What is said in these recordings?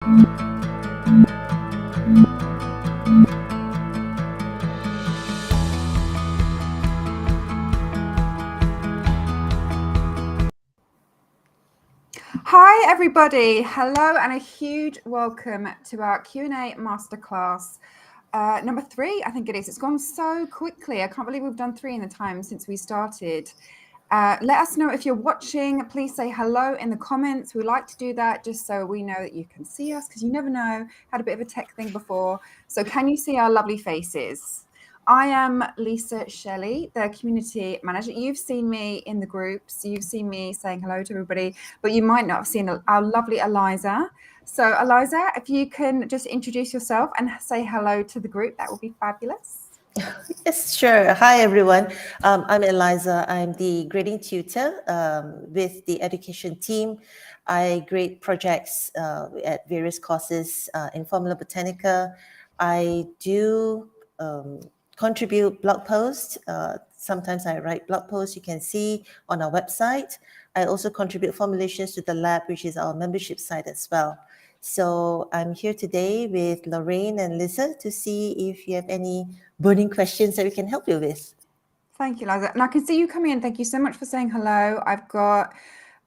Hi everybody, hello and a huge welcome to our Q&A Masterclass number 3, I think it is. It's gone so quickly. I can't believe we've done 3 in the time since we started. Let us know if you're watching. Please say hello in the comments. We like to do that just so we know that you can see us, because you never know. Had a bit of a tech thing before. So can you see our lovely faces? I am Lisa Shelley, the community manager. You've seen me in the groups. You've seen me saying hello to everybody, but you might not have seen our lovely Eliza. So Eliza, if you can just introduce yourself and say hello to the group, that would be fabulous. Yes, sure. Hi, everyone. I'm Eliza. I'm the grading tutor with the education team. I grade projects at various courses in Formula Botanica. I do contribute blog posts. Sometimes I write blog posts you can see on our website. I also contribute formulations to the lab, which is our membership site as well. So I'm here today with Lorraine and Eliza to see if you have any burning questions that we can help you with. Thank you, Eliza. And I can see you coming in. Thank you so much for saying hello. I've got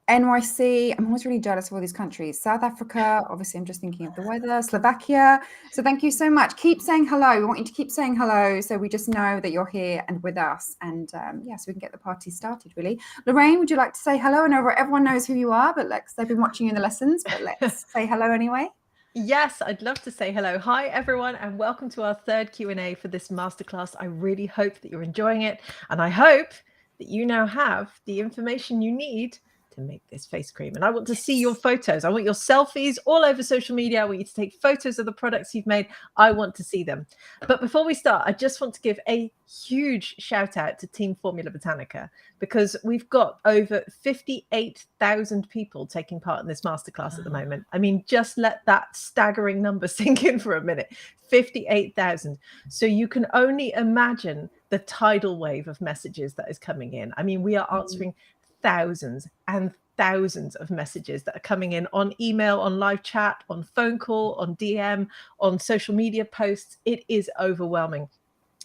NYC. I'm always really jealous of all these countries. South Africa, obviously I'm just thinking of the weather. Slovakia. So thank you so much. Keep saying hello. We want you to keep saying hello so we just know that you're here and with us. And yeah, so we can get the party started, really. Lorraine, would you like to say hello? I know everyone knows who you are, but they've been watching you in the lessons, but let's say hello anyway. Yes, I'd love to say hello. Hi, everyone, and welcome to our third Q&A for this masterclass. I really hope that you're enjoying it, and I hope that you now have the information you need to make this face cream. And I want to see your photos. I want your selfies all over social media. I want you to take photos of the products you've made. I want to see them. But before we start, I just want to give a huge shout out to Team Formula Botanica, because we've got over 58,000 people taking part in this masterclass at the moment. I mean, just let that staggering number sink in for a minute. 58,000. So you can only imagine the tidal wave of messages that is coming in. I mean, we are answering thousands and thousands of messages that are coming in on email, on live chat, on phone call, on DM, on social media posts. It is overwhelming.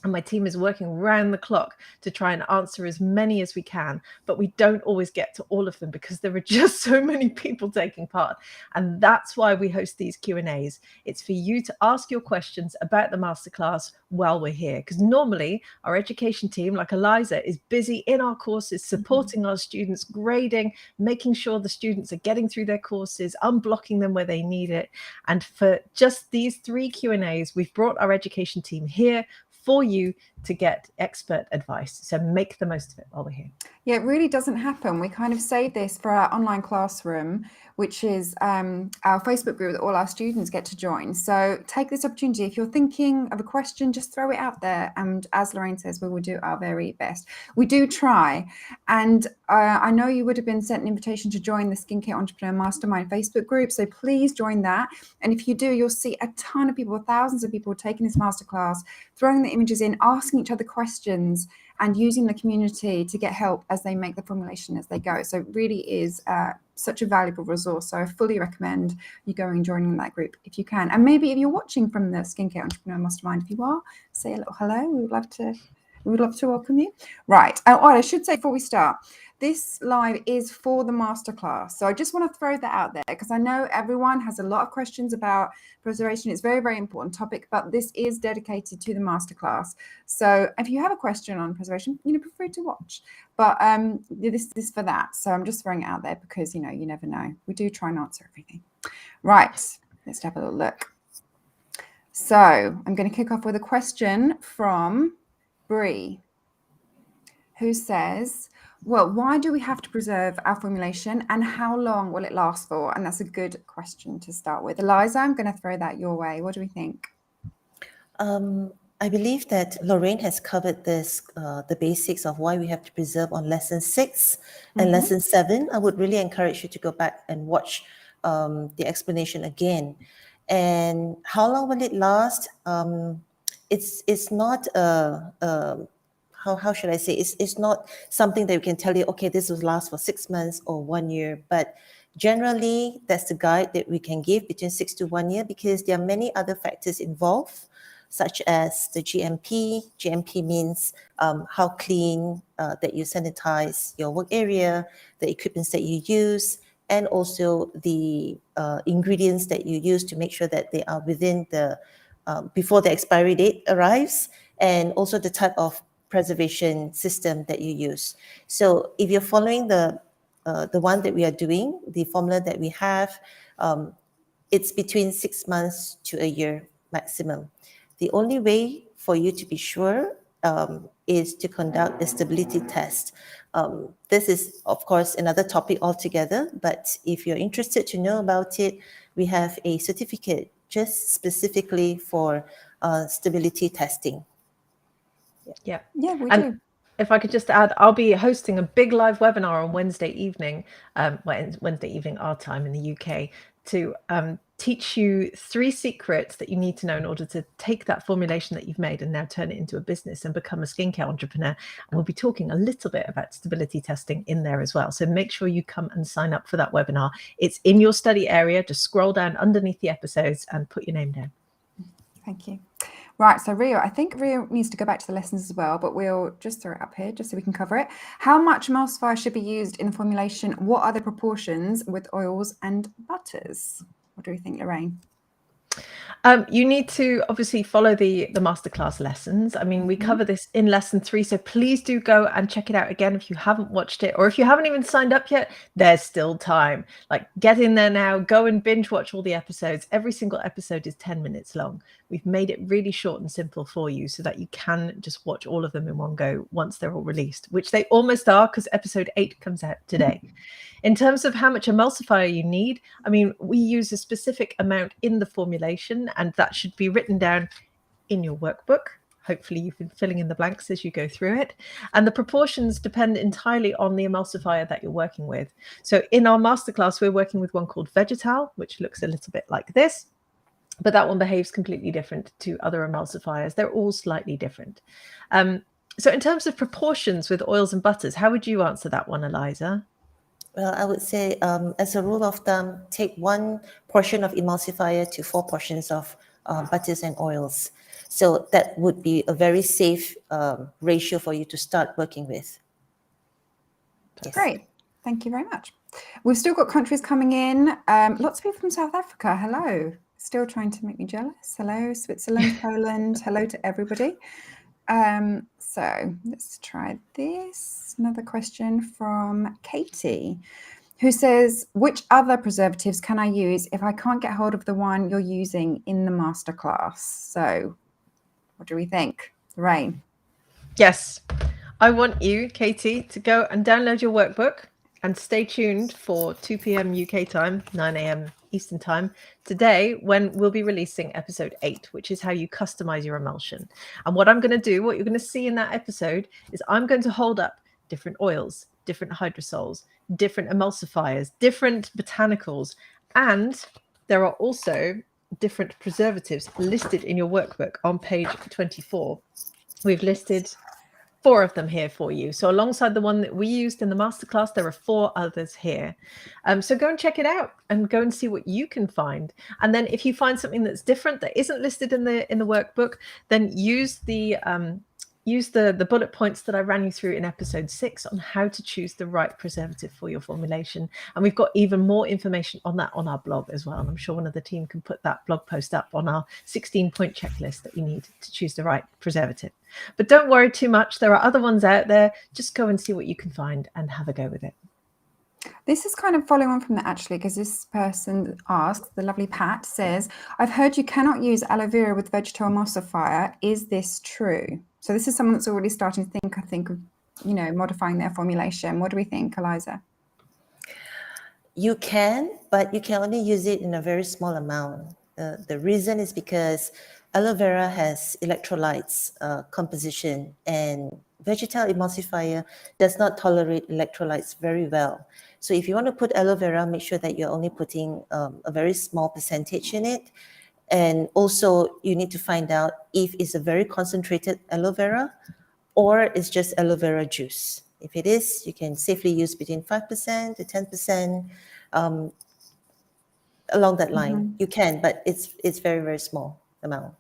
And my team is working round the clock to try and answer as many as we can, but we don't always get to all of them because there are just so many people taking part. And that's why we host these Q&As. It's for you to ask your questions about the masterclass while we're here, because normally our education team, like Eliza, is busy in our courses, supporting our students, grading, making sure the students are getting through their courses, unblocking them where they need it. And for just these 3 Q&As, we've brought our education team here for you to get expert advice. So make the most of it while we're here. Yeah, it really doesn't happen. We kind of save this for our online classroom, which is our Facebook group that all our students get to join. So take this opportunity. If you're thinking of a question, just throw it out there. And as Lorraine says, we will do our very best. We do try. And I know you would have been sent an invitation to join the Skincare Entrepreneur Mastermind Facebook group. So please join that. And if you do, you'll see a ton of people, thousands of people taking this masterclass, throwing the images in, asking each other questions, and using the community to get help as they make the formulation as they go. So it really is such a valuable resource. So I fully recommend you going and joining that group if you can. And maybe if you're watching from the Skincare Entrepreneur Mastermind, if you are, say a little hello. We would love to welcome you. Right. Oh, I should say before we start, this live is for the masterclass. So I just want to throw that out there because I know everyone has a lot of questions about preservation. It's a very, very important topic, but this is dedicated to the masterclass. So if you have a question on preservation, feel free to watch. But this is for that. So I'm just throwing it out there because, you never know. We do try and answer everything. Right. Let's have a little look. So I'm going to kick off with a question from Bree, who says, well, why do we have to preserve our formulation and how long will it last for? And that's a good question to start with. Eliza, I'm going to throw that your way. What do we think? I believe that Lorraine has covered this, the basics of why we have to preserve on lesson 6 and lesson 7. I would really encourage you to go back and watch the explanation again. And how long will it last? It's not how should I say? It's not something that we can tell you, okay, this will last for 6 months or 1 year, but Generally, that's the guide that we can give between 6 to 1 year, because there are many other factors involved, such as the GMP. GMP means how clean that you sanitize your work area, the equipments that you use, and also the ingredients that you use to make sure that they are within the, before the expiry date arrives, and also the type of preservation system that you use. So if you're following the one that we are doing, the formula that we have, it's between 6 months to a year maximum. The only way for you to be sure is to conduct a stability test. This is, of course, another topic altogether, but if you're interested to know about it, we have a certificate just specifically for stability testing. Yeah. Yeah, we And do. if I could just add, I'll be hosting a big live webinar on Wednesday evening, Wednesday evening our time in the UK, to teach you 3 secrets that you need to know in order to take that formulation that you've made and now turn it into a business and become a skincare entrepreneur. And we'll be talking a little bit about stability testing in there as well. So make sure you come and sign up for that webinar. It's in your study area. Just scroll down underneath the episodes and put your name down. Thank you. Right, so Rio, I think Rio needs to go back to the lessons as well, but we'll just throw it up here just so we can cover it. How much emulsifier should be used in the formulation? What are the proportions with oils and butters? What do we think, Lorraine? You need to obviously follow the masterclass lessons. I mean, we cover this in lesson 3, so please do go and check it out again if you haven't watched it, or if you haven't even signed up yet, there's still time. Like, get in there now, go and binge watch all the episodes. Every single episode is 10 minutes long. We've made it really short and simple for you so that you can just watch all of them in one go once they're all released, which they almost are, because episode 8 comes out today. In terms of how much emulsifier you need, I mean, we use a specific amount in the formulation, and that should be written down in your workbook. Hopefully you've been filling in the blanks as you go through it. And the proportions depend entirely on the emulsifier that you're working with. So in our masterclass, we're working with one called Vegetal, which looks a little bit like this, but that one behaves completely different to other emulsifiers. They're all slightly different. So in terms of proportions with oils and butters, how would you answer that one, Eliza? Well, I would say, as a rule of thumb, take 1 portion of emulsifier to 4 portions of butters and oils. So that would be a very safe ratio for you to start working with. Yes. Great. Thank you very much. We've still got countries coming in. Lots of people from South Africa. Hello. Still trying to make me jealous. Hello, Switzerland, Poland. Hello to everybody. So let's try this. Another question from Katie, who says, which other preservatives can I use if I can't get hold of the one you're using in the masterclass? So what do we think? Lorraine? Yes, I want you, Katie, to go and download your workbook and stay tuned for 2 p.m. UK time, 9 a.m. Eastern time today, when we'll be releasing episode 8, which is how you customize your emulsion. And what I'm going to do, what you're going to see in that episode, is I'm going to hold up different oils, different hydrosols, different emulsifiers, different botanicals, and there are also different preservatives listed in your workbook on page 24. We've listed 4 of them here for you. So alongside the one that we used in the masterclass, there are 4 others here. So go and check it out and go and see what you can find. And then if you find something that's different that isn't listed in the workbook, then use the bullet points that I ran you through in episode 6 on how to choose the right preservative for your formulation. And we've got even more information on that on our blog as well. And I'm sure one of the team can put that blog post up on our 16-point checklist that you need to choose the right preservative. But don't worry too much. There are other ones out there. Just go and see what you can find and have a go with it. This is kind of following on from that, actually, because this person asked, the lovely Pat says, I've heard you cannot use aloe vera with vegetal emulsifier. Is this true? So this is someone that's already starting to think of, modifying their formulation. What do we think, Eliza? You can, but you can only use it in a very small amount. The reason is because aloe vera has electrolytes composition, and vegetal emulsifier does not tolerate electrolytes very well. So if you want to put aloe vera, make sure that you're only putting a very small percentage in it. And also you need to find out if it's a very concentrated aloe vera or it's just aloe vera juice. If it is, you can safely use between 5% to 10%. along that line. You can, but it's very, very small amount.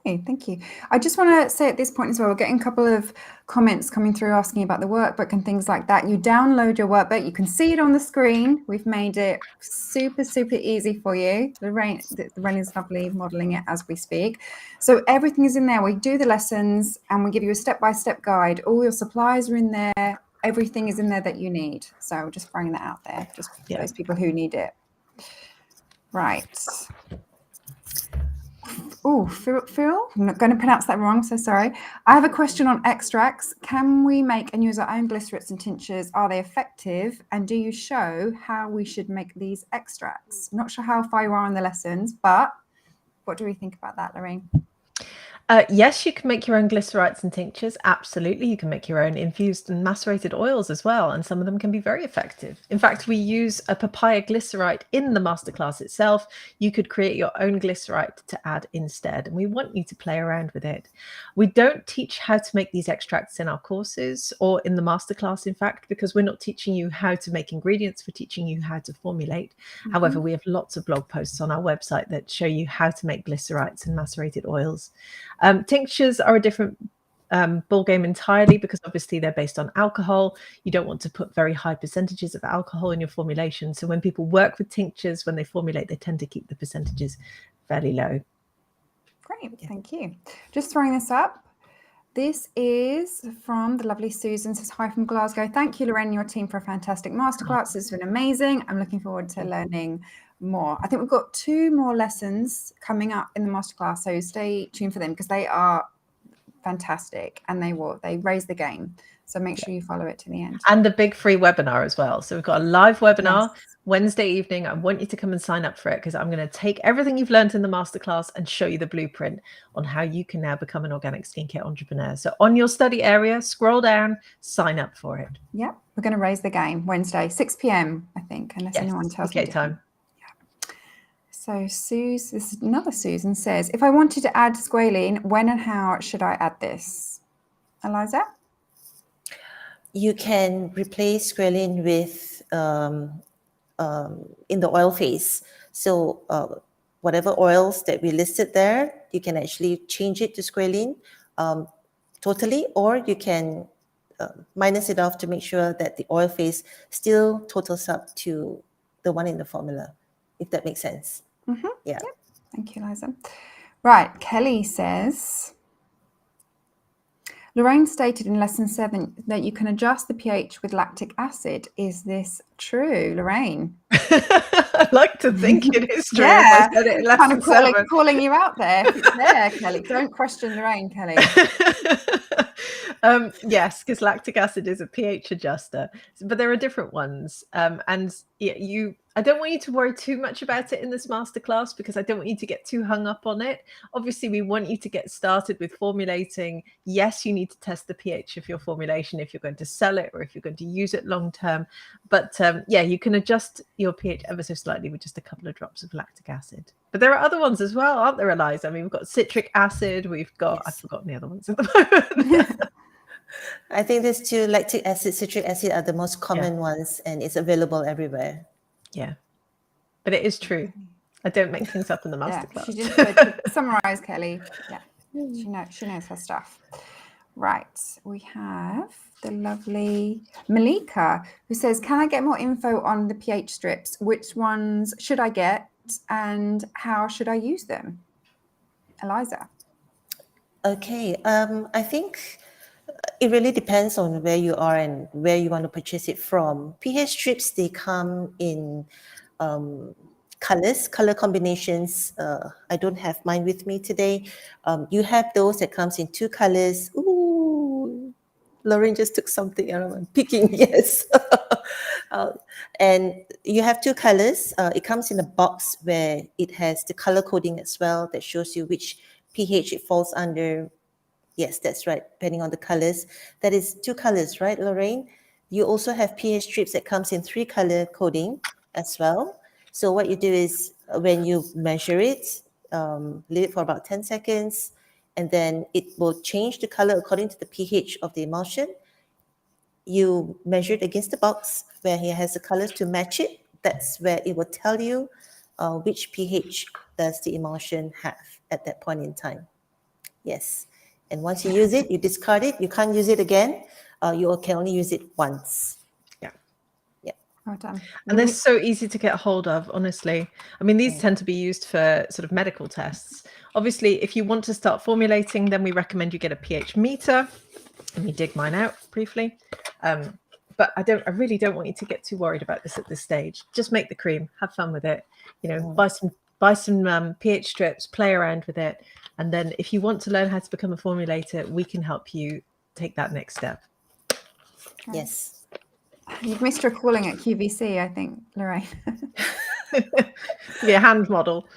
Great, thank you. I just want to say at this point as well, we're getting a couple of comments coming through asking about the workbook and things like that. You download your workbook, you can see it on the screen. We've made it super, super easy for you. Lorraine is lovely modeling it as we speak. So everything is in there. We do the lessons and we give you a step-by-step guide. All your supplies are in there. Everything is in there that you need. So just throwing that out there, just for those people who need it. Right. Oh, Phil, I'm not going to pronounce that wrong, so sorry. I have a question on extracts. Can we make and use our own glycerates and tinctures? Are they effective? And do you show how we should make these extracts? Not sure how far you are on the lessons, but what do we think about that, Lorraine? Yes, you can make your own glycerites and tinctures. Absolutely. You can make your own infused and macerated oils as well. And some of them can be very effective. In fact, we use a papaya glycerite in the masterclass itself. You could create your own glycerite to add instead. And we want you to play around with it. We don't teach how to make these extracts in our courses or in the masterclass, in fact, because we're not teaching you how to make ingredients. We're teaching you how to formulate. However, we have lots of blog posts on our website that show you how to make glycerites and macerated oils. Tinctures are a different ball game entirely, because obviously they're based on alcohol. You don't want to put very high percentages of alcohol in your formulation. So when people work with tinctures, when they formulate, they tend to keep the percentages fairly low. Great, thank you. Just throwing this up. This is from the lovely Susan, says hi from Glasgow. Thank you, Lorraine, and your team for a fantastic masterclass. It's been amazing. I'm looking forward to learning more. I think we've got 2 more lessons coming up in the masterclass, so stay tuned for them because they are fantastic and they raise the game. So make sure you follow it to the end. And the big free webinar as well. So we've got a live webinar Wednesday evening. I want you to come and sign up for it because I'm going to take everything you've learned in the masterclass and show you the blueprint on how you can now become an organic skincare entrepreneur. So on your study area, scroll down, sign up for it. Yep, we're going to raise the game Wednesday, 6 p.m. I think, unless anyone tells me. Okay, time. So this is another Susan says, if I wanted to add squalene, when and how should I add this? Eliza? You can replace squalene with in the oil phase. So whatever oils that we listed there, you can actually change it to squalene totally, or you can minus it off to make sure that the oil phase still totals up to the one in the formula, if that makes sense. Yeah. Yep. Thank you, Eliza. Right. Kelly says, Lorraine stated in lesson 7 that you can adjust the pH with lactic acid. Is this true, Lorraine? I like to think it is true. Yeah, I said it in kind lesson of 7. calling you out there. If it's there, Kelly. Don't question Lorraine, Kelly. Yes, because lactic acid is a pH adjuster, but there are different ones. And I don't want you to worry too much about it in this masterclass because I don't want you to get too hung up on it. Obviously, we want you to get started with formulating. Yes, you need to test the pH of your formulation if you're going to sell it or if you're going to use it long term. But yeah, you can adjust your pH ever so slightly with just a couple of drops of lactic acid. But there are other ones as well, aren't there, Eliza? I mean, we've got citric acid. We've got, I've forgotten the other ones at the moment. I think these 2, lactic acid, citric acid, are the most common ones, and it's available everywhere. Yeah, but it is true. I don't make things up in the masterclass. She just to summarize, Kelly. Yeah, she knows her stuff. Right, we have the lovely Malika who says, can I get more info on the pH strips? Which ones should I get and how should I use them? Eliza. Okay, I think it really depends on where you are and where you want to purchase it from. pH strips, they come in color combinations. I don't have mine with me today. You have those that comes in 2 colors. Ooh, Lorraine just took something out of my picking. Yes. And you have 2 colors. It comes in a box where it has the color coding as well that shows you which pH it falls under. Yes, that's right. Depending on the colors. That is 2 colors, right, Lorraine? You also have pH strips that comes in 3 color coding as well. So what you do is when you measure it, leave it for about 10 seconds, and then it will change the color according to the pH of the emulsion. You measure it against the box where it has the colors to match it. that's where it will tell you which pH does the emulsion have at that point in time. Yes. And once you use it, you discard it. You can't use it again. You can only use it once. Yeah. Yeah. Well done. And they're so easy to get hold of, honestly. I mean, these tend to be used for sort of medical tests. Obviously, if you want to start formulating, then we recommend you get a pH meter. Let me dig mine out briefly. But I really don't want you to get too worried about this at this stage. Just make the cream, have fun with it. You know, buy some pH strips, play around with it. And then if you want to learn how to become a formulator, we can help you take that next step. Yes. You've missed your calling at QVC, I think, Lorraine. Yeah, hand model.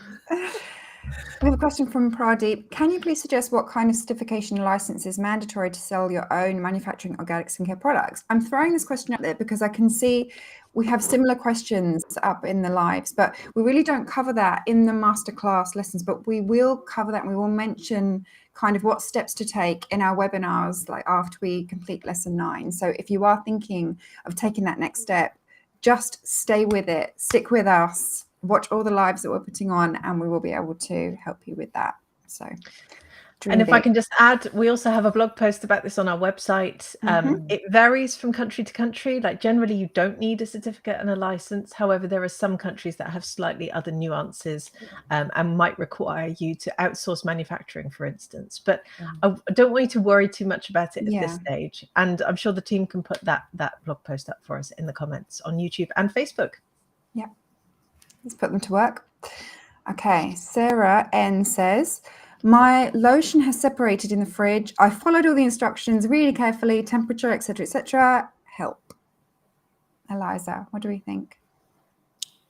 We have a question from Pradeep. Can you please suggest what kind of certification license is mandatory to sell your own manufacturing organic skincare products? I'm throwing this question up there because I can see we have similar questions up in the lives, but we really don't cover that in the masterclass lessons, but we will cover that and we will mention kind of what steps to take in our webinars, like after we complete lesson 9. So if you are thinking of taking that next step, just stay with it, stick with us, watch all the lives that we're putting on, and we will be able to help you with that. So and if I can just add, we also have a blog post about this on our website. It varies from country to country. Like generally you don't need a certificate and a license. However, there are some countries that have slightly other nuances and might require you to outsource manufacturing, for instance. But I don't want you to worry too much about it at this stage. And I'm sure the team can put that blog post up for us in the comments on YouTube and Facebook. Yeah. Let's put them to work. Okay, Sarah N says, my lotion has separated in the fridge. I followed all the instructions really carefully, temperature, etc., etc. Help. Eliza, what do we think?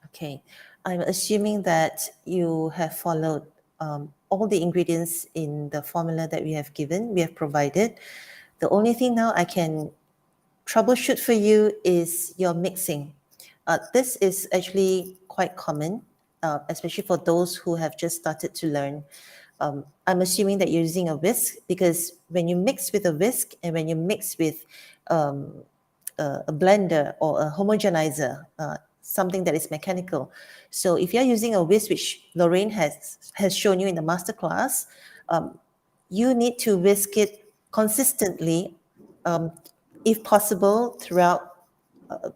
Okay, I'm assuming that you have followed all the ingredients in the formula that we have provided. The only thing now I can troubleshoot for you is your mixing. This is actually quite common, especially for those who have just started to learn. I'm assuming that you're using a whisk, because when you mix with a whisk and when you mix with a blender or a homogenizer, something that is mechanical. So if you're using a whisk, which Lorraine has shown you in the masterclass, you need to whisk it consistently, if possible, throughout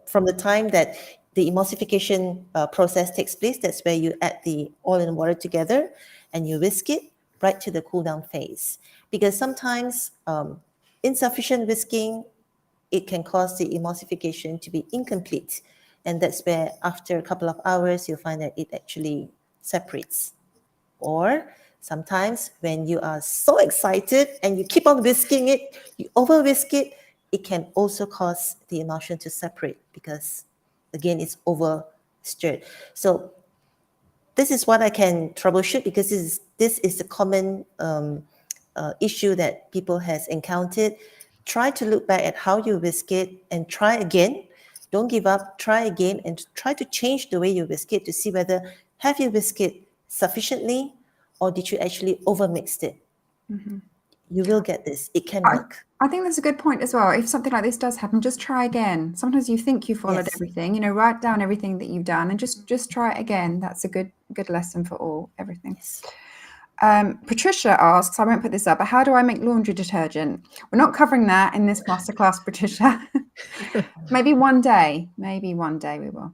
from the time that the emulsification process takes place. That's where you add the oil and water together and you whisk it right to the cool down phase. Because sometimes insufficient whisking, it can cause the emulsification to be incomplete. And that's where after a couple of hours, you'll find that it actually separates. Or sometimes when you are so excited and you keep on whisking it, you over whisk it, it can also cause the emulsion to separate because, again, it's over stirred. So this is what I can troubleshoot, because this is a common issue that people has encountered. Try to look back at how you whisk it and try again. Don't give up. Try again and try to change the way you whisk it to see whether have you whisked it sufficiently or did you actually overmixed it. You will get this. It can work. I think that's a good point as well. If something like this does happen, just try again. Sometimes you think you followed everything, write down everything that you've done and just try it again. That's a good lesson for everything. Yes. Patricia asks, I won't put this up, but how do I make laundry detergent? We're not covering that in this masterclass, Patricia. Maybe one day we will.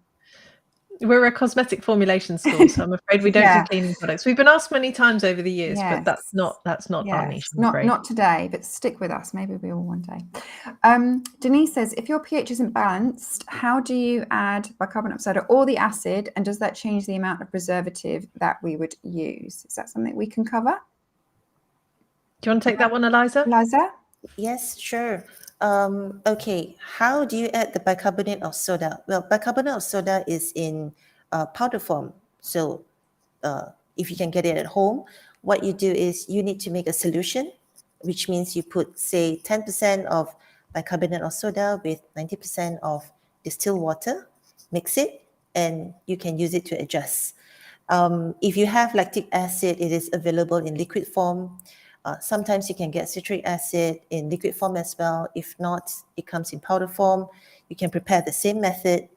We're a cosmetic formulation school, so I'm afraid we don't do cleaning products. We've been asked many times over the years, but that's not our niche. Not today, but stick with us. Maybe we will one day. Denise says, if your pH isn't balanced, how do you add bicarbonate of soda or the acid, and does that change the amount of preservative that we would use? Is that something we can cover? Do you want to take that one, Eliza? Eliza? Yes, sure. Okay, how do you add the bicarbonate of soda? Well, bicarbonate of soda is in powder form. So if you can get it at home, what you do is you need to make a solution, which means you put, say, 10% of bicarbonate of soda with 90% of distilled water, mix it, and you can use it to adjust. If you have lactic acid, it is available in liquid form. Sometimes you can get citric acid in liquid form as well. If not, it comes in powder form. You can prepare the same method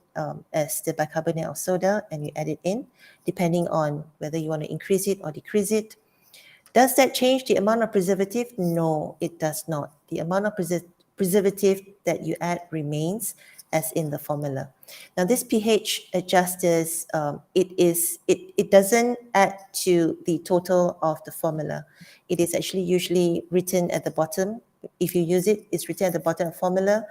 as the bicarbonate of soda and you add it in, depending on whether you want to increase it or decrease it. Does that change the amount of preservative? No, it does not. The amount of preservative that you add remains as in the formula. Now, this pH adjusters, it doesn't add to the total of the formula. It is actually usually written at the bottom. If you use it, it's written at the bottom of the formula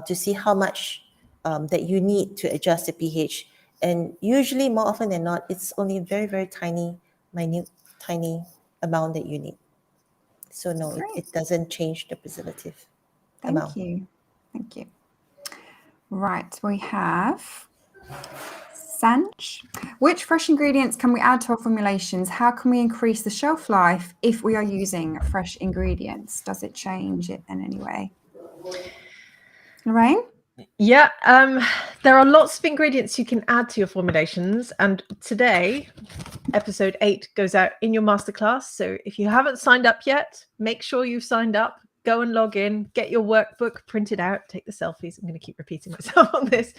to see how much that you need to adjust the pH. And usually, more often than not, it's only a very, very tiny, minute, tiny amount that you need. So no, it doesn't change the preservative amount. Thank you. Thank you. Right, we have Sanj. Which fresh ingredients can we add to our formulations? How can we increase the shelf life if we are using fresh ingredients? Does it change it in any way? Lorraine? Yeah, there are lots of ingredients you can add to your formulations, and today episode 8 goes out in your masterclass. So if you haven't signed up yet, make sure you've signed up. Go and log in, get your workbook printed out, take the selfies. I'm going to keep repeating myself on this.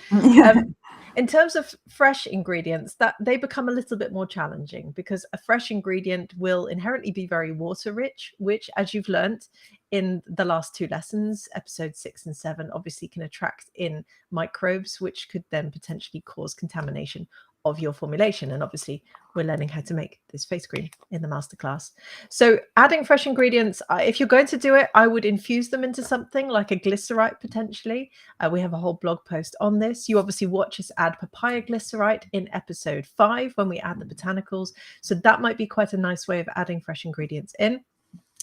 In terms of fresh ingredients, that they become a little bit more challenging because a fresh ingredient will inherently be very water rich, which, as you've learnt in the last 2 lessons, episode 6 and 7, obviously can attract in microbes, which could then potentially cause contamination of your formulation. And obviously we're learning how to make this face cream in the masterclass. So adding fresh ingredients, if you're going to do it, I would infuse them into something like a glycerite potentially. We have a whole blog post on this. You obviously watch us add papaya glycerite in episode 5 when we add the botanicals. So that might be quite a nice way of adding fresh ingredients in.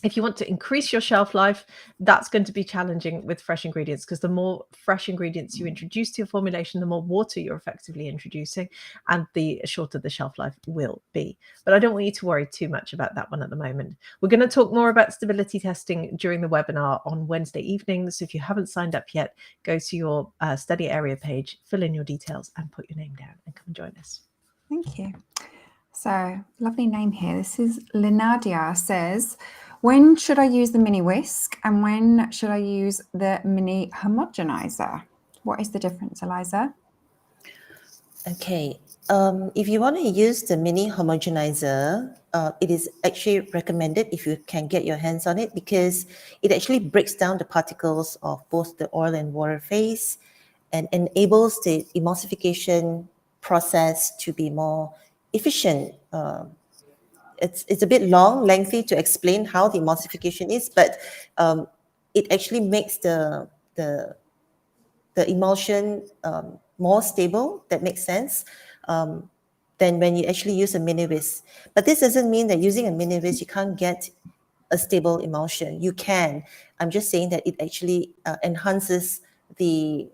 If you want to increase your shelf life, that's going to be challenging with fresh ingredients because the more fresh ingredients you introduce to your formulation, the more water you're effectively introducing and the shorter the shelf life will be. But I don't want you to worry too much about that one at the moment. We're going to talk more about stability testing during the webinar on Wednesday evenings. So if you haven't signed up yet, go to your study area page, fill in your details and put your name down and come and join us. Thank you. So lovely name here. This is Linadia says, when should I use the mini whisk and when should I use the mini homogenizer? What is the difference, Eliza? Okay, if you want to use the mini homogenizer, it is actually recommended if you can get your hands on it because it actually breaks down the particles of both the oil and water phase and enables the emulsification process to be more efficient. It's a bit lengthy to explain how the emulsification is, but it actually makes the emulsion more stable. That makes sense than when you actually use a mini whisk. But this doesn't mean that using a mini whisk you can't get a stable emulsion. You can. I'm just saying that it actually enhances the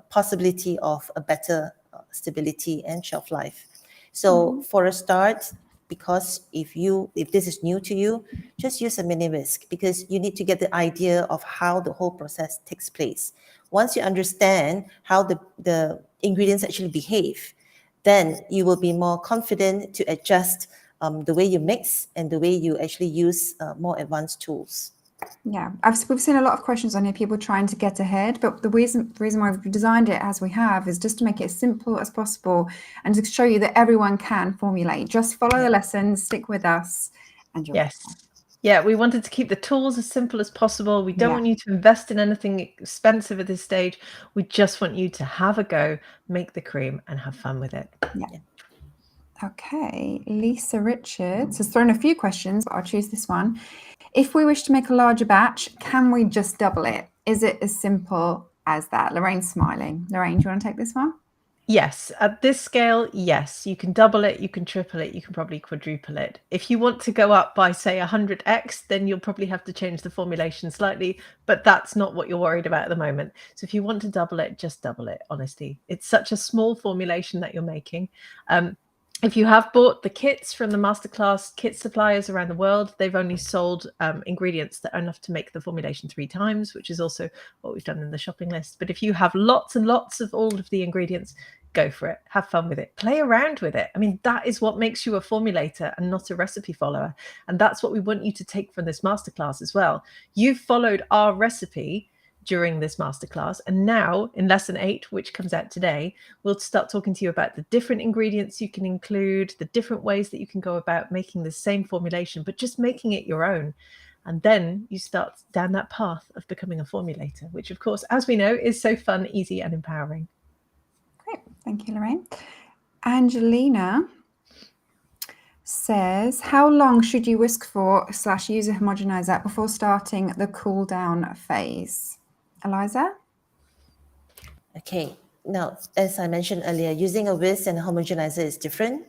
possibility of a better stability and shelf life. So for a start, because if this is new to you, just use a mini whisk because you need to get the idea of how the whole process takes place. Once you understand how the ingredients actually behave, then you will be more confident to adjust the way you mix and the way you actually use more advanced tools. Yeah, we've seen a lot of questions on here, people trying to get ahead, but the reason why we've designed it as we have is just to make it as simple as possible and to show you that everyone can formulate. Just follow the lessons, stick with us, and you'll Yes. Yeah, we wanted to keep the tools as simple as possible. We don't want you to invest in anything expensive at this stage. We just want you to have a go, make the cream, and have fun with it. Yeah. Okay, Lisa Richards has thrown a few questions, but I'll choose this one. If we wish to make a larger batch, can we just double it? Is it as simple as that? Lorraine's smiling. Lorraine, do you want to take this one? Yes, at this scale, yes. You can double it, you can triple it, you can probably quadruple it. If you want to go up by, say, 100x, then you'll probably have to change the formulation slightly, but that's not what you're worried about at the moment. So if you want to double it, just double it, honestly. It's such a small formulation that you're making. If you have bought the kits from the Masterclass kit suppliers around the world, they've only sold ingredients that are enough to make the formulation 3 times, which is also what we've done in the shopping list. But if you have lots and lots of all of the ingredients, go for it. Have fun with it. Play around with it. I mean, that is what makes you a formulator and not a recipe follower. And that's what we want you to take from this Masterclass as well. You've followed our recipe during this masterclass. And now in lesson 8, which comes out today, we'll start talking to you about the different ingredients you can include, the different ways that you can go about making the same formulation, but just making it your own. And then you start down that path of becoming a formulator, which of course, as we know, is so fun, easy and empowering. Great, thank you, Lorraine. Angelina says, how long should you whisk for / use a homogenizer before starting the cool down phase? Eliza? Okay, now, as I mentioned earlier, using a whisk and a homogenizer is different.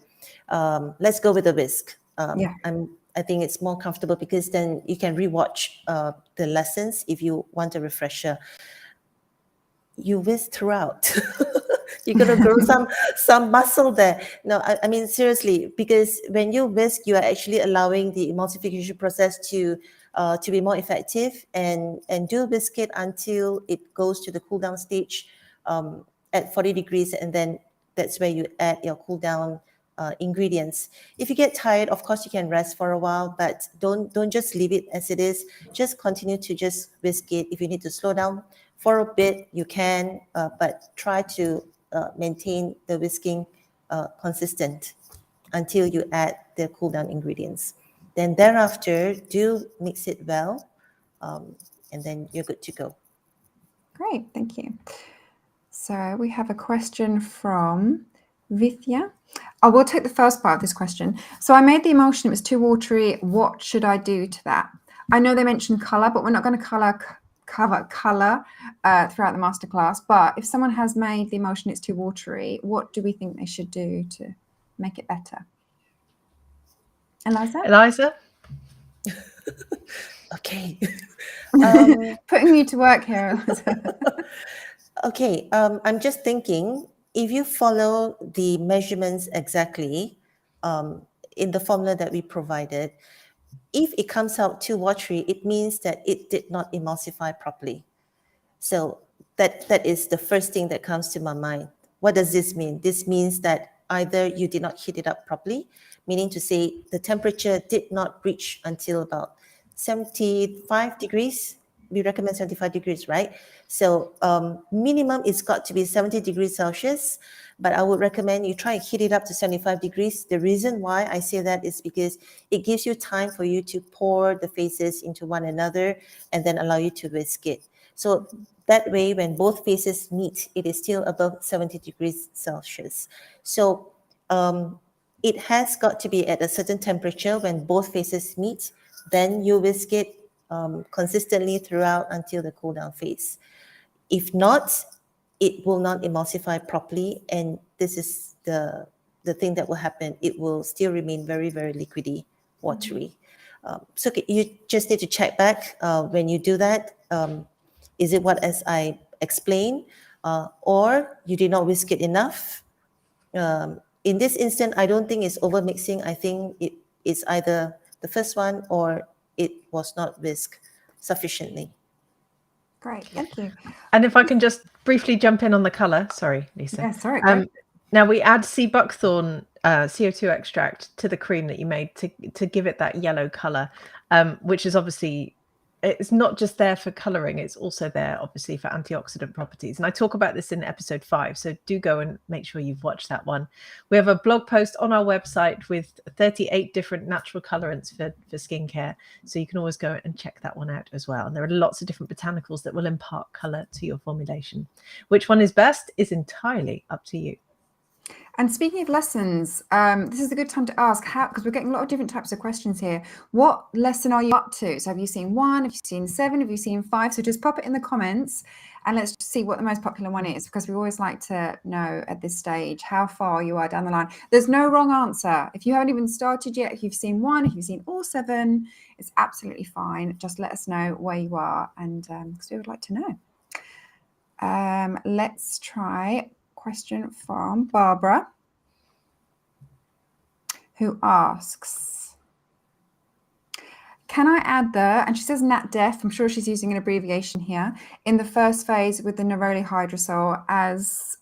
Let's go with the whisk. Yeah. I think it's more comfortable because then you can rewatch the lessons if you want a refresher. You whisk throughout. You're going to grow some muscle there. No, I mean, seriously, because when you whisk, you are actually allowing the emulsification process to be more effective, and do whisk it until it goes to the cool down stage at 40 degrees. And then that's where you add your cool down ingredients. If you get tired, of course, you can rest for a while, but don't just leave it as it is. Just continue to just whisk it. If you need to slow down for a bit, you can, but try to maintain the whisking consistent until you add the cool down ingredients. Then thereafter, do mix it well, and then you're good to go. Great, thank you. So we have a question from Vithya. I will take the first part of this question. So I made the emulsion, it was too watery. What should I do to that? I know they mentioned color, but we're not going to cover color throughout the masterclass. But if someone has made the emulsion, it's too watery, what do we think they should do to make it better? Eliza? Okay. Putting you to work here, Eliza. Okay, I'm just thinking, if you follow the measurements exactly in the formula that we provided, if it comes out too watery, it means that it did not emulsify properly. So that is the first thing that comes to my mind. What does this mean? This means that either you did not heat it up properly, meaning to say the temperature did not reach until about 75 degrees. We recommend 75 degrees, right? So minimum it's got to be 70 degrees Celsius, but I would recommend you try and heat it up to 75 degrees. The reason why I say that is because it gives you time for you to pour the phases into one another and then allow you to whisk it. So that way, when both phases meet, it is still above 70 degrees Celsius. So it has got to be at a certain temperature when both phases meet, then you whisk it consistently throughout until the cool down phase. If not, it will not emulsify properly, and this is the thing that will happen. It will still remain very, very liquidy, watery. So you just need to check back when you do that. Is it what as I explained, or you did not whisk it enough? In this instant, I don't think it's over mixing. I think it is either the first one or it was not whisked sufficiently. Great, thank you. And if I can just briefly jump in on the color. Sorry, Lisa. Yeah, sorry. Now we add sea buckthorn CO2 extract to the cream that you made to give it that yellow color, which is obviously, it's not just there for coloring, it's also there obviously for antioxidant properties. And I talk about this in episode 5, so do go and make sure you've watched that one. We have a blog post on our website with 38 different natural colorants for skincare, so you can always go and check that one out as well. And there are lots of different botanicals that will impart color to your formulation. Which one is best is entirely up to you. And speaking of lessons, this is a good time to ask how, because we're getting a lot of different types of questions here. What lesson are you up to? So have you seen 1? Have you seen 7? Have you seen 5? So just pop it in the comments and let's see what the most popular one is, because we always like to know at this stage how far you are down the line. There's no wrong answer. If you haven't even started yet, if you've seen 1, if you've seen all 7, it's absolutely fine. Just let us know where you are, and because we would like to know. Let's try question from Barbara, who asks, can I add and she says NatDef, I'm sure she's using an abbreviation here, in the first phase with the neroli hydrosol as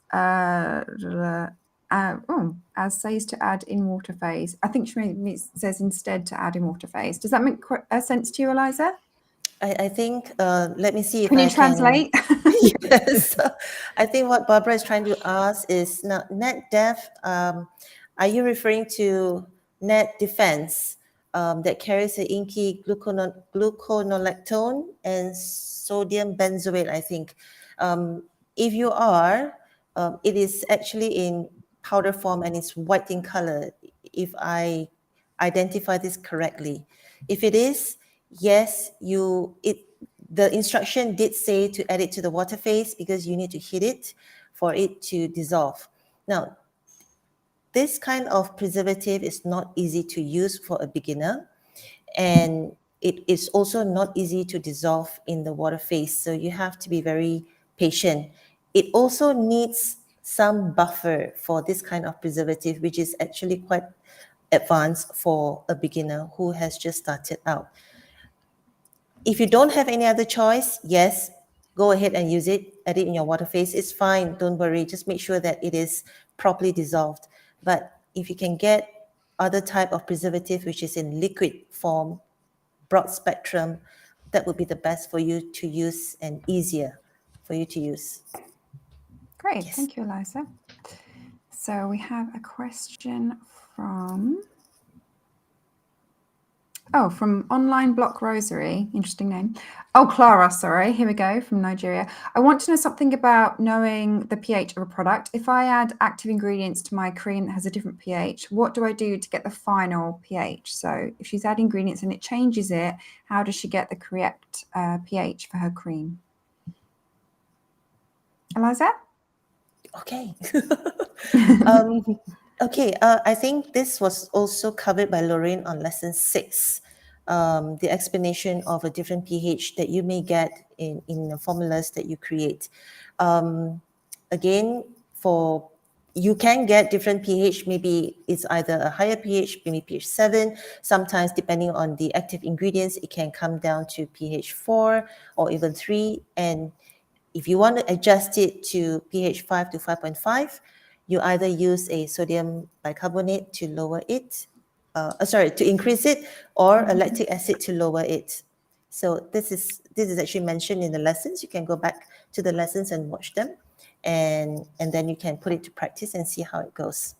says to add in water phase. I think she says instead to add in water phase. Does that make sense to you, Eliza? I think, let me see if Can you I translate? Yes. I think what Barbara is trying to ask is, now, net def, are you referring to net defense that carries the inky gluconolactone and sodium benzoate, I think. If you are, it is actually in powder form and it's white in color, if I identify this correctly. If it is, yes, the instruction did say to add it to the water phase because you need to heat it for it to dissolve. Now, this kind of preservative is not easy to use for a beginner, and it is also not easy to dissolve in the water phase. So you have to be very patient. It also needs some buffer for this kind of preservative, which is actually quite advanced for a beginner who has just started out. If you don't have any other choice, yes, go ahead and use it, add it in your water phase. It's fine, don't worry. Just make sure that it is properly dissolved. But if you can get other type of preservative, which is in liquid form, broad spectrum, that would be the best for you to use and easier for you to use. Great, Yes. thank you, Eliza. So we have a question from Online Block Rosary, interesting name. Oh, Clara, sorry. Here we go, from Nigeria. I want to know something about knowing the pH of a product. If I add active ingredients to my cream that has a different pH, what do I do to get the final pH? So if she's adding ingredients and it changes it, how does she get the correct pH for her cream? Eliza? Okay. Okay, I think this was also covered by Lorraine on lesson 6. The explanation of a different pH that you may get in the formulas that you create. Again, you can get different pH. Maybe it's either a higher pH, maybe pH 7. Sometimes, depending on the active ingredients, it can come down to pH 4 or even 3. And if you want to adjust it to pH 5 to 5.5, you either use a sodium bicarbonate to lower it, to increase it, or a lactic acid to lower it. So this is actually mentioned in the lessons. You can go back to the lessons and watch them, and then you can put it to practice and see how it goes.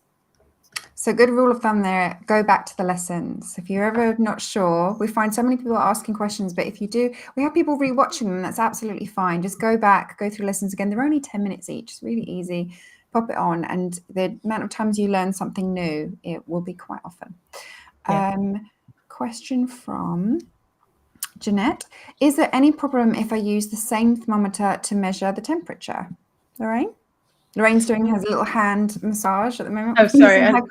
So good rule of thumb there, go back to the lessons. If you're ever not sure, we find so many people are asking questions, but if you do, we have people rewatching them, that's absolutely fine. Just go back, go through lessons again. They're only 10 minutes each, it's really easy. Pop it on, and the amount of times you learn something new, it will be quite often. Yeah. Question from Jeanette. Is there any problem if I use the same thermometer to measure the temperature? Lorraine? Lorraine's doing her little hand massage at the moment. Oh, sorry. I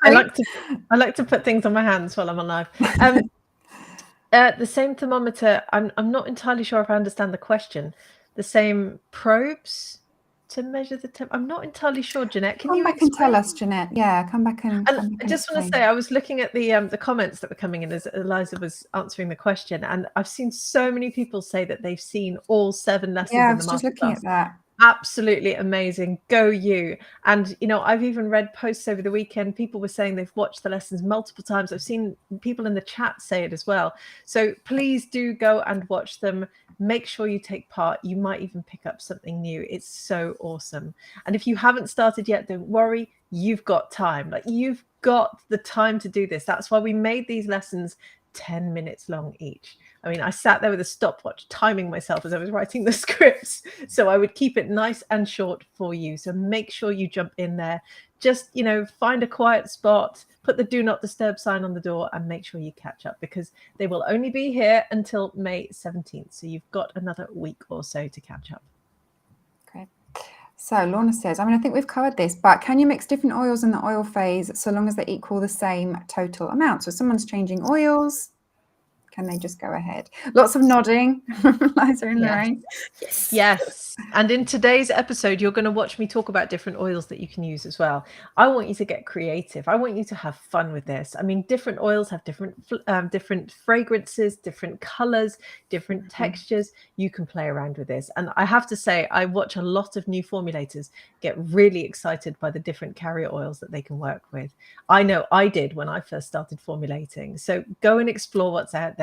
like to put things on my hands while I'm on live. The same thermometer. I'm not entirely sure if I understand the question. The same probes to measure the temp. I'm not entirely sure, Jeanette. Can you come back and tell us, Jeanette? Yeah, come back and. I just want to say, I was looking at the comments that were coming in as Eliza was answering the question, and I've seen so many people say that they've seen all 7 lessons. Yeah, I in was the just looking at that. Absolutely amazing. Go you. And, you know, I've even read posts over the weekend. People were saying they've watched the lessons multiple times. I've seen people in the chat say it as well. So please do go and watch them. Make sure you take part. You might even pick up something new. It's so awesome. And if you haven't started yet, don't worry. You've got time. Like, you've got the time to do this. That's why we made these lessons 10 minutes long each. I mean, I sat there with a stopwatch timing myself as I was writing the scripts, so I would keep it nice and short for you. So make sure you jump in there. Just, you know, find a quiet spot, put the do not disturb sign on the door, and make sure you catch up, because they will only be here until May 17th. So you've got another week or so to catch up. Great. So Lorna says, I mean, I think we've covered this, but can you mix different oils in the oil phase so long as they equal the same total amount? So if someone's changing oils, can they just go ahead? Lots of nodding from Eliza and Lorraine. Yes. And in today's episode, you're going to watch me talk about different oils that you can use as well. I want you to get creative. I want you to have fun with this. I mean, different oils have different fragrances, different colors, different textures. You can play around with this. And I have to say, I watch a lot of new formulators get really excited by the different carrier oils that they can work with. I know I did when I first started formulating. So go and explore what's out there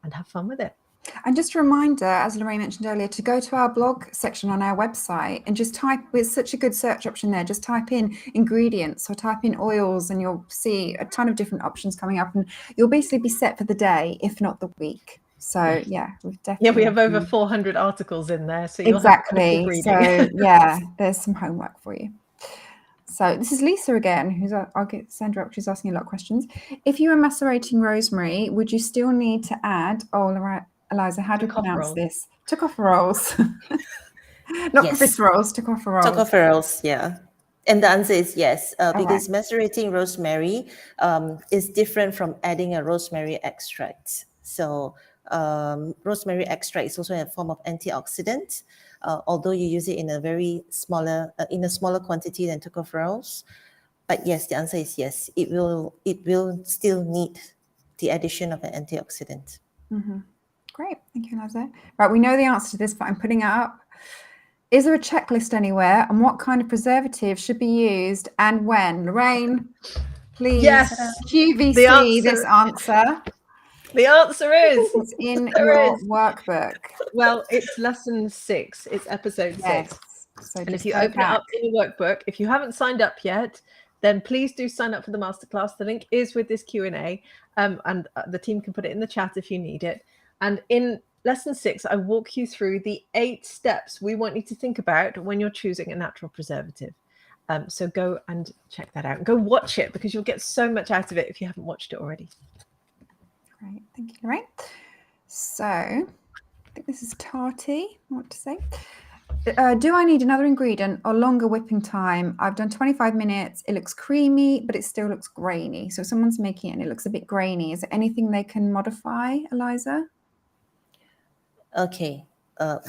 and have fun with it. And just a reminder, as Lorraine mentioned earlier, to go to our blog section on our website and just type, with such a good search option there, just type in ingredients or type in oils and you'll see a ton of different options coming up and you'll basically be set for the day, if not the week. So yeah, we've definitely. Yeah, we have over 400 articles in there. So you'll exactly. have So yeah, there's some homework for you. So this is Lisa again, who's I'll get send her up. She's asking a lot of questions. If you were macerating rosemary, would you still need to add? Eliza, how do you pronounce this? Tocopherols. Not profiteroles, tocopherols. Tocopherols, yeah. And the answer is yes, because right. macerating rosemary is different from adding a rosemary extract. So rosemary extract is also a form of antioxidant, although you use it in a very smaller, quantity than tocopherols. But yes, the answer is yes. It will still need the addition of an antioxidant. Mm-hmm. Great, thank you, Eliza. Right, we know the answer to this, but I'm putting it up. Is there a checklist anywhere on what kind of preservative should be used and when? Lorraine, please. Yes. QVC this answer. The answer is it's in your workbook. Well, it's lesson 6. It's episode 6. So and if you open it up in the workbook, if you haven't signed up yet, then please do sign up for the masterclass. The link is with this Q&A, and the team can put it in the chat if you need it. And in lesson 6, I walk you through the 8 steps we want you to think about when you're choosing a natural preservative. So go and check that out and go watch it because you'll get so much out of it if you haven't watched it already. Great, thank you, Lorraine. So I think this is Tarty. What to say? Do I need another ingredient or longer whipping time? I've done 25 minutes. It looks creamy, but it still looks grainy. So if someone's making it and it looks a bit grainy, is there anything they can modify, Eliza? Okay,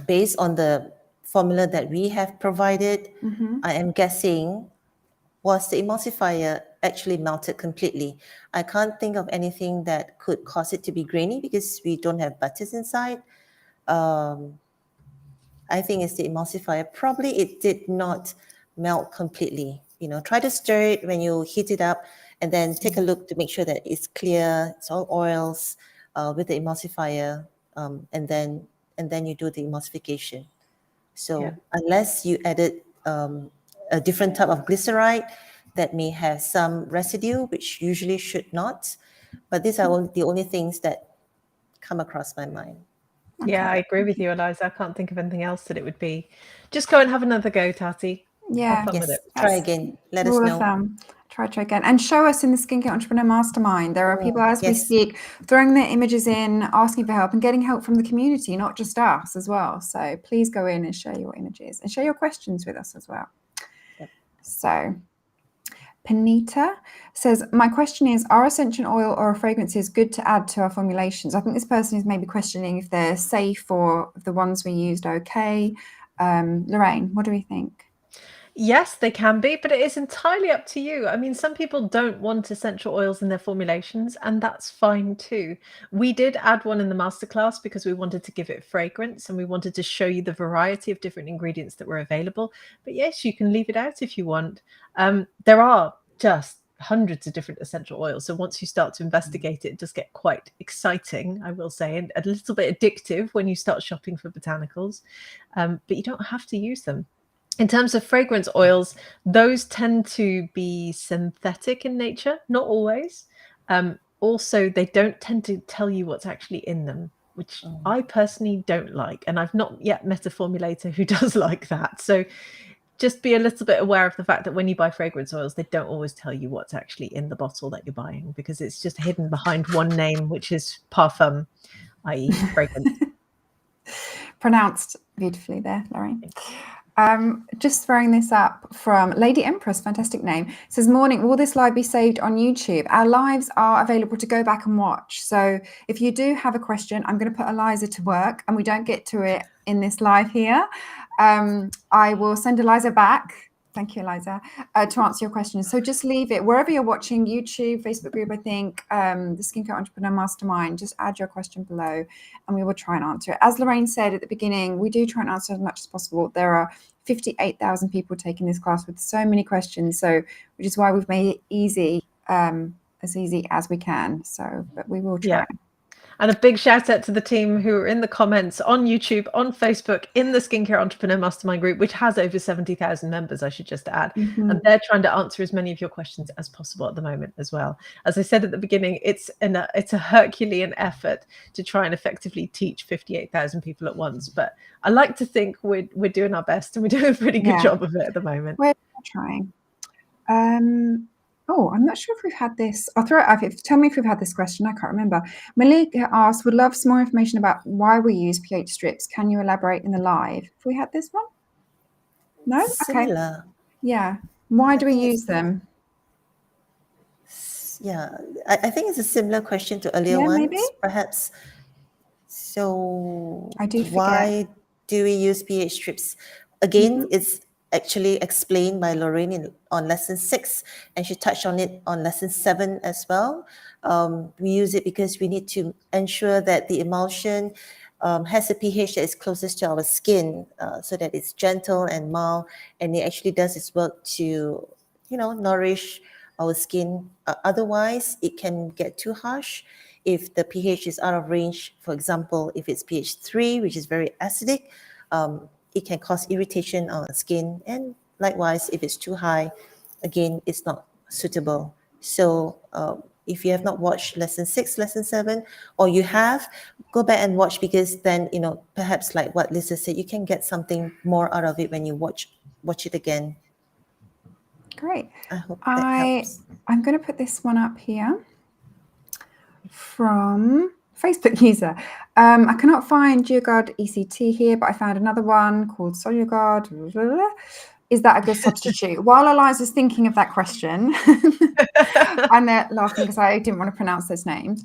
based on the formula that we have provided, I am guessing, was the emulsifier actually melted completely? I can't think of anything that could cause it to be grainy because we don't have butters inside. I think it's the emulsifier. Probably it did not melt completely. Try to stir it when you heat it up and then take a look to make sure that it's clear, it's all oils with the emulsifier, and then you do the emulsification. So unless you added a different type of glyceride that may have some residue, which usually should not, but these are the only things that come across my mind. Okay. Yeah, I agree with you, Eliza. I can't think of anything else that it would be. Just go and have another go, Tati. Yeah. Have fun with it. Try again. Let us know. Try again. And show us in the Skincare Entrepreneur Mastermind. There are people as we speak throwing their images in, asking for help and getting help from the community, not just us as well. So please go in and share your images and share your questions with us as well. Yep. So Panita says, my question is, are essential oil or fragrances good to add to our formulations? I think this person is maybe questioning if they're safe or if the ones we used are okay. Lorraine, what do we think? Yes, they can be, but it is entirely up to you. I mean, some people don't want essential oils in their formulations, and that's fine too. We did add one in the masterclass because we wanted to give it fragrance and we wanted to show you the variety of different ingredients that were available. But yes, you can leave it out if you want. There are just hundreds of different essential oils. So once you start to investigate it, it does get quite exciting, I will say, and a little bit addictive when you start shopping for botanicals. But you don't have to use them. In terms of fragrance oils, those tend to be synthetic in nature, not always. Also, they don't tend to tell you what's actually in them, which I personally don't like. And I've not yet met a formulator who does like that. So just be a little bit aware of the fact that when you buy fragrance oils, they don't always tell you what's actually in the bottle that you're buying because it's just hidden behind one name, which is parfum, i.e. fragrance. Pronounced beautifully there, Lorraine. Just throwing this up from Lady Empress, fantastic name, says, morning, will this live be saved on YouTube? Our lives are available to go back and watch. So if you do have a question, I'm going to put Eliza to work and we don't get to it in this live here. I will send Eliza back. Thank you, Eliza, to answer your questions. So just leave it wherever you're watching, YouTube, Facebook group, I think, the Skincare Entrepreneur Mastermind, just add your question below and we will try and answer it. As Lorraine said at the beginning, we do try and answer as much as possible. There are 58,000 people taking this class with so many questions. So, which is why we've made it easy, as easy as we can. So, but we will try. Yeah. And a big shout out to the team who are in the comments on YouTube, on Facebook, in the Skincare Entrepreneur Mastermind group, which has over 70,000 members, I should just add. And they're trying to answer as many of your questions as possible at the moment as well. As I said at the beginning, it's a Herculean effort to try and effectively teach 58,000 people at once. But I like to think we're doing our best, and we're doing a pretty good job of it at the moment. We're trying. Oh, I'm not sure if we've had this. I'll throw it out. Tell me if we've had this question. I can't remember. Malik asked, would love some more information about why we use pH strips. Can you elaborate in the live? Have we had this one? No? Similar. Okay. Yeah. Why do we use them? Yeah, I think it's a similar question to earlier ones, maybe? perhaps. So I do forget. why do we use pH strips? Again, it's actually explained by Lorraine on lesson 6, and she touched on it on lesson 7 as well. We use it because we need to ensure that the emulsion has a pH that is closest to our skin, so that it's gentle and mild, and it actually does its work to, nourish our skin. Otherwise, it can get too harsh if the pH is out of range. For example, if it's pH 3, which is very acidic, it can cause irritation on the skin. And likewise, if it's too high, again, it's not suitable. So if you have not watched lesson 6, lesson 7, or you have, go back and watch, because then, perhaps like what Lisa said, you can get something more out of it when you watch it again. Great. I hope that helps. I'm going to put this one up here from Facebook user. I cannot find GeoGuard ECT here, but I found another one called SoluGuard. Is that a good substitute? While Eliza's thinking of that question, and they're laughing because I didn't want to pronounce those names,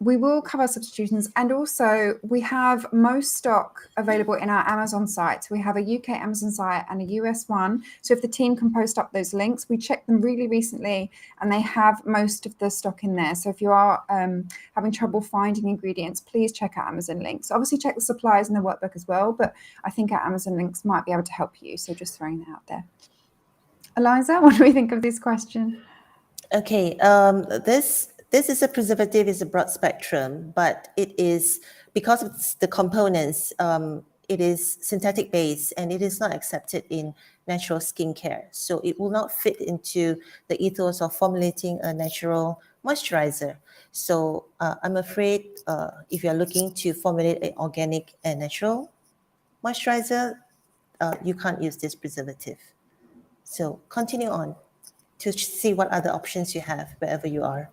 we will cover substitutions, and also we have most stock available in our Amazon site. We have a UK Amazon site and a US one. So if the team can post up those links, we checked them really recently, and they have most of the stock in there. So if you are having trouble finding ingredients, please check out Amazon links. Obviously check the supplies and the workbook as well, but I think our Amazon links might be able to help you. So just throwing that out there. Eliza, what do we think of this question? Okay, this is a preservative, is a broad spectrum, but it is, because of the components, it is synthetic base, and it is not accepted in natural skincare. So it will not fit into the ethos of formulating a natural moisturizer. So I'm afraid if you're looking to formulate an organic and natural moisturizer, you can't use this preservative. So continue on to see what other options you have wherever you are.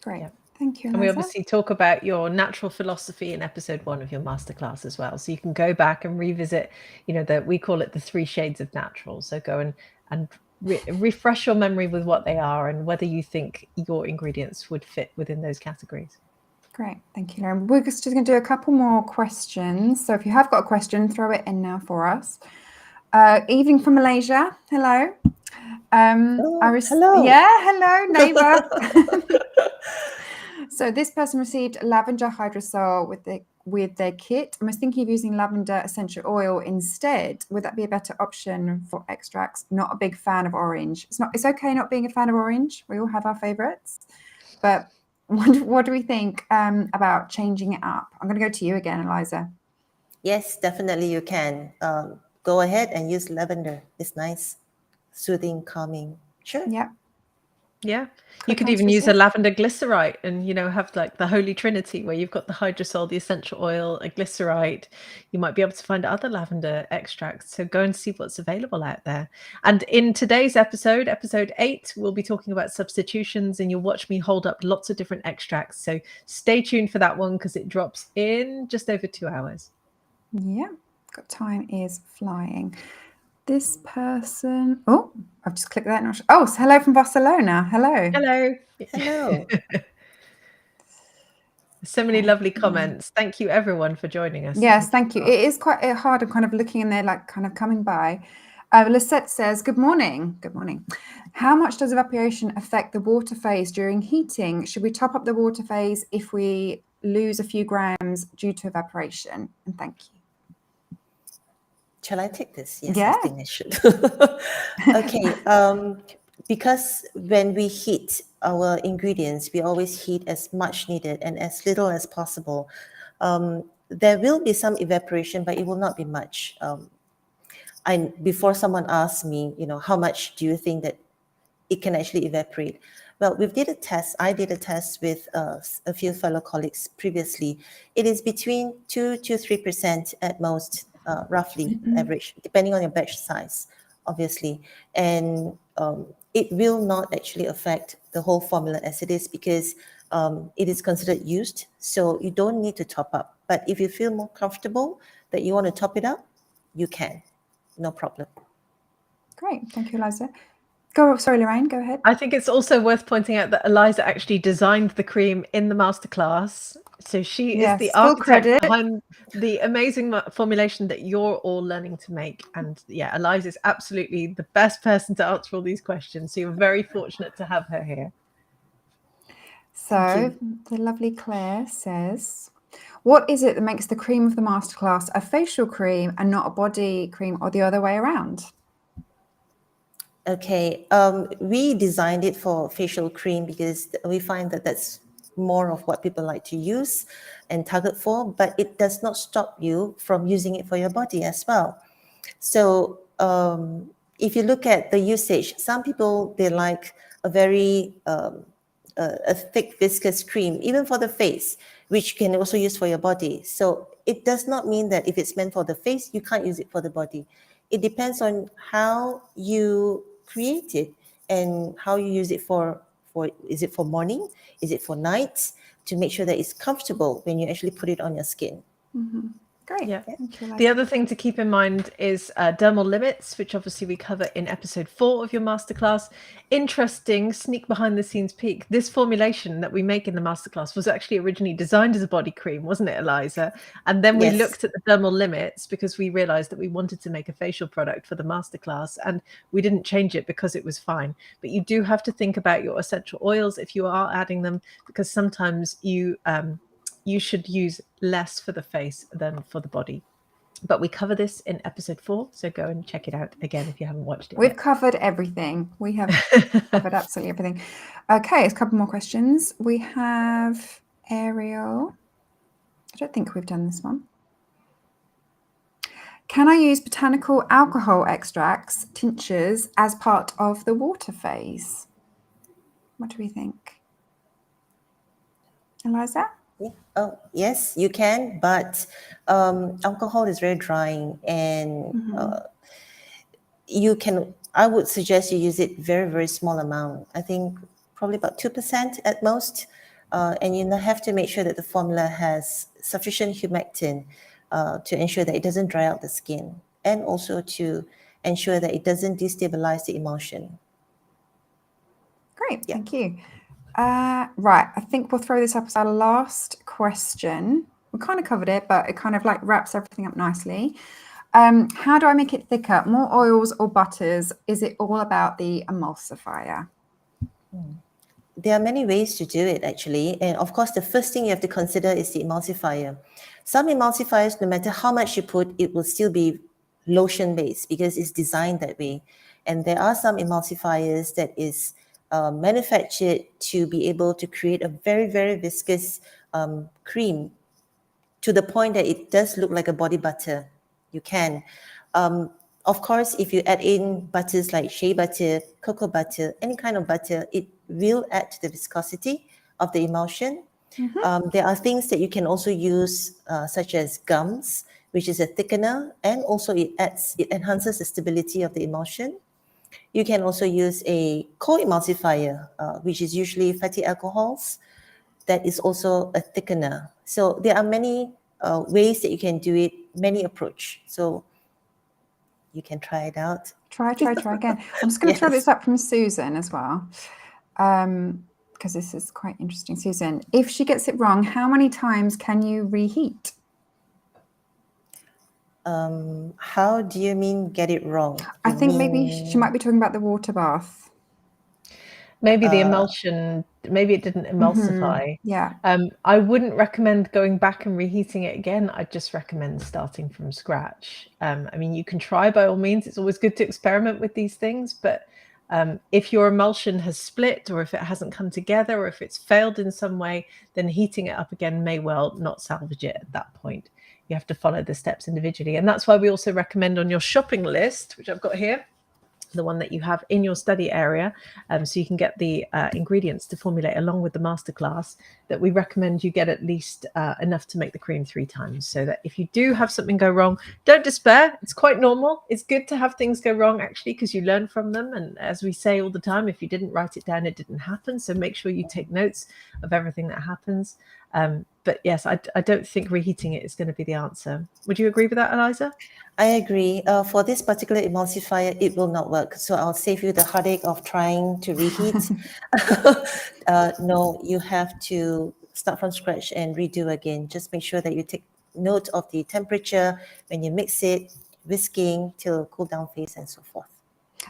Great. Yeah. Thank you, Eliza. And we obviously talk about your natural philosophy in episode 1 of your masterclass as well. So you can go back and revisit, we call it the 3 shades of natural. So go and refresh your memory with what they are and whether you think your ingredients would fit within those categories. Great. Thank you, Lorraine. We're just going to do a couple more questions. So if you have got a question, throw it in now for us. Evening from Malaysia. Hello. Hello. Yeah, hello, neighbor. So this person received lavender hydrosol with their kit. I was thinking of using lavender essential oil instead. Would that be a better option for extracts? Not a big fan of orange. It's okay not being a fan of orange. We all have our favorites. But what do we think about changing it up? I'm going to go to you again, Eliza. Yes, definitely you can. Go ahead and use lavender. It's nice, soothing, calming. Sure. Yeah. Yeah. You could even use a lavender glycerite and, have like the holy trinity where you've got the hydrosol, the essential oil, a glycerite. You might be able to find other lavender extracts. So go and see what's available out there. And in today's episode 8, we'll be talking about substitutions, and you'll watch me hold up lots of different extracts. So stay tuned for that one because it drops in just over 2 hours. Yeah. Time is flying. This person, I've just clicked that. Hello from Barcelona. Hello. So many lovely comments. Thank you everyone for joining us. Yes, thank you. It is quite hard. I'm kind of looking in there, like kind of coming by. Lisette says, good morning. How much does evaporation affect the water phase during heating? Should we top up the water phase if we lose a few grams due to evaporation? And thank you. Shall I take this? Yes, yeah. I think I should. Okay. Because when we heat, our ingredients, we always heat as much needed and as little as possible. There will be some evaporation, but it will not be much. Before someone asks me, how much do you think that it can actually evaporate? Well, we did a test. I did a test with a few fellow colleagues previously. It is between 2 to 3% at most, roughly average, depending on your batch size, obviously. And it will not actually affect the whole formula as it is, because it is considered used. So you don't need to top up. But if you feel more comfortable that you want to top it up, you can. No problem. Great. Thank you, Eliza. Sorry, Lorraine, go ahead. I think it's also worth pointing out that Eliza actually designed the cream in the masterclass. So she is the architect behind the amazing formulation that you're all learning to make. And yeah, Eliza is absolutely the best person to answer all these questions. So you're very fortunate to have her here. So the lovely Claire says, what is it that makes the cream of the masterclass a facial cream and not a body cream, or the other way around? Okay, we designed it for facial cream because we find that that's more of what people like to use and target for, but it does not stop you from using it for your body as well. So if you look at the usage, some people, they like a very a thick viscous cream, even for the face, which you can also use for your body. So it does not mean that if it's meant for the face, you can't use it for the body. It depends on how you create it and how you use it for is it for morning, is it for night, to make sure that it's comfortable when you actually put it on your skin. Mm-hmm. Great. Yeah. Thank you, the other thing to keep in mind is dermal limits, which obviously we cover in episode 4 of your masterclass. Interesting sneak behind the scenes peek. This formulation that we make in the masterclass was actually originally designed as a body cream, wasn't it, Eliza? And then we looked at the dermal limits because we realized that we wanted to make a facial product for the masterclass, and we didn't change it because it was fine. But you do have to think about your essential oils if you are adding them, because sometimes you should use less for the face than for the body. But we cover this in episode 4, so go and check it out again if you haven't watched it. We've covered everything. We have covered absolutely everything. Okay, it's a couple more questions. We have Ariel. I don't think we've done this one. Can I use botanical alcohol extracts, tinctures, as part of the water phase? What do we think? Eliza? Oh, yes, you can, but alcohol is very drying, and I would suggest you use it very, very small amount. I think probably about 2% at most. And you have to make sure that the formula has sufficient humectant to ensure that it doesn't dry out the skin, and also to ensure that it doesn't destabilize the emulsion. Great, thank you. Right, I think we'll throw this up as our last question. We kind of covered it, but it kind of like wraps everything up nicely. How do I make it thicker? More oils or butters? Is it all about the emulsifier? There are many ways to do it, actually. And of course, the first thing you have to consider is the emulsifier. Some emulsifiers, no matter how much you put, it will still be lotion-based because it's designed that way. And there are some emulsifiers that is manufactured to be able to create a very, very viscous cream to the point that it does look like a body butter. You can. Of course, if you add in butters like shea butter, cocoa butter, any kind of butter, it will add to the viscosity of the emulsion. There are things that you can also use, such as gums, which is a thickener, and also it enhances the stability of the emulsion. You can also use a co-emulsifier, which is usually fatty alcohols. That is also a thickener. So there are many ways that you can do it, many approach. So you can try it out. Try again. I'm just going to throw this up from Susan as well, because this is quite interesting. Susan, if she gets it wrong, how many times can you reheat? How do you mean get it wrong? I think maybe she might be talking about the water bath. Maybe the emulsion, maybe it didn't emulsify. Yeah. I wouldn't recommend going back and reheating it again. I'd just recommend starting from scratch. I mean, you can try by all means. It's always good to experiment with these things, but If your emulsion has split, or if it hasn't come together, or if it's failed in some way, then heating it up again may well not salvage it at that point. You have to follow the steps individually. And that's why we also recommend on your shopping list, which I've got here, the one that you have in your study area, so you can get the ingredients to formulate along with the masterclass, that we recommend you get at least enough to make the cream 3 times, so that if you do have something go wrong, don't despair. It's quite normal. It's good to have things go wrong, actually, because you learn from them. And as we say all the time, if you didn't write it down, it didn't happen. So make sure you take notes of everything that happens. But yes, I don't think reheating it is going to be the answer. Would you agree with that, Eliza? I agree. For this particular emulsifier, it will not work. So I'll save you the heartache of trying to reheat. No, you have to start from scratch and redo again. Just make sure that you take note of the temperature when you mix it, whisking till cool down phase and so forth.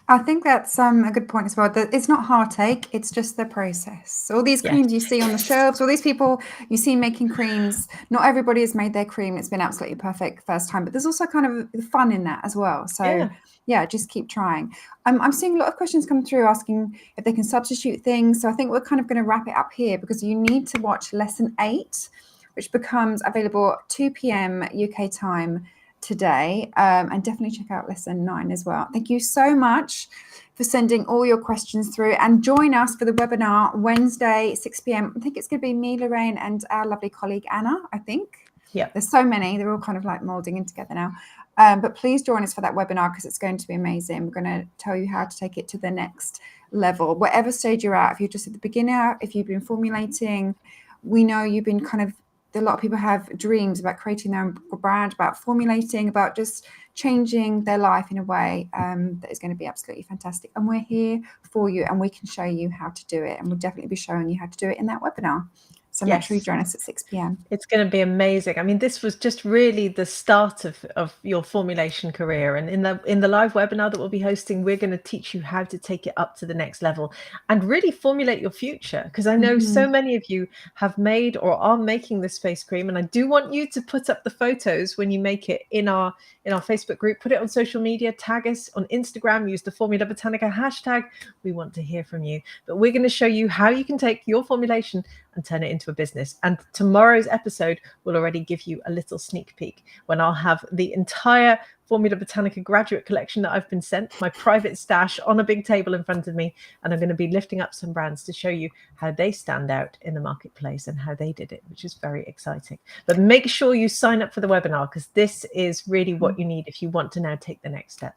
I think that's a good point as well. That it's not heartache, it's just the process. All these creams you see on the shelves, all these people you see making creams, not everybody has made their cream. It's been absolutely perfect first time, but there's also kind of fun in that as well. So yeah, just keep trying. I'm seeing a lot of questions come through asking if they can substitute things. So I think we're kind of going to wrap it up here, because you need to watch lesson 8, which becomes available at 2 p.m. UK time today, and definitely check out lesson 9 as well. Thank you so much for sending all your questions through, and join us for the webinar Wednesday 6 p.m. I think it's going to be me, Lorraine, and our lovely colleague Anna. I think there's so many, they're all kind of like molding in together now, but please join us for that webinar, because it's going to be amazing. We're going to tell you how to take it to the next level, whatever stage you're at. If you're just at the beginner, if you've been formulating, we know you've been kind of, a lot of people have dreams about creating their own brand, about formulating, about just changing their life in a way that is going to be absolutely fantastic. And we're here for you, and we can show you how to do it. And we'll definitely be showing you how to do it in that webinar. So make sure you join us at 6 p.m. It's going to be amazing. I mean, this was just really the start of your formulation career. And in the live webinar that we'll be hosting, we're going to teach you how to take it up to the next level and really formulate your future. Because I know so many of you have made or are making this face cream. And I do want you to put up the photos when you make it in our Facebook group. Put it on social media, tag us on Instagram, use the Formula Botanica hashtag. We want to hear from you. But we're going to show you how you can take your formulation and turn it into a business. And tomorrow's episode will already give you a little sneak peek, when I'll have the entire Formula Botanica graduate collection that I've been sent, my private stash, on a big table in front of me. And I'm going to be lifting up some brands to show you how they stand out in the marketplace and how they did it, which is very exciting. But make sure you sign up for the webinar, because this is really what you need if you want to now take the next step.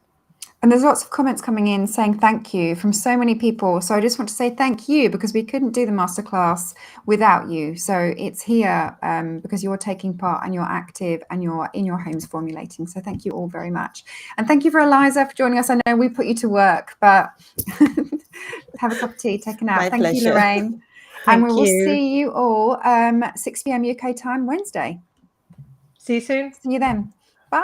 And there's lots of comments coming in saying thank you from so many people. So I just want to say thank you, because we couldn't do the masterclass without you. So it's here because you're taking part and you're active and you're in your homes formulating. So thank you all very much. And thank you for Eliza for joining us. I know we put you to work, but have a cup of tea, take a nap. Thank you, Lorraine. And we will see you all 6 p.m. UK time Wednesday. See you soon. See you then.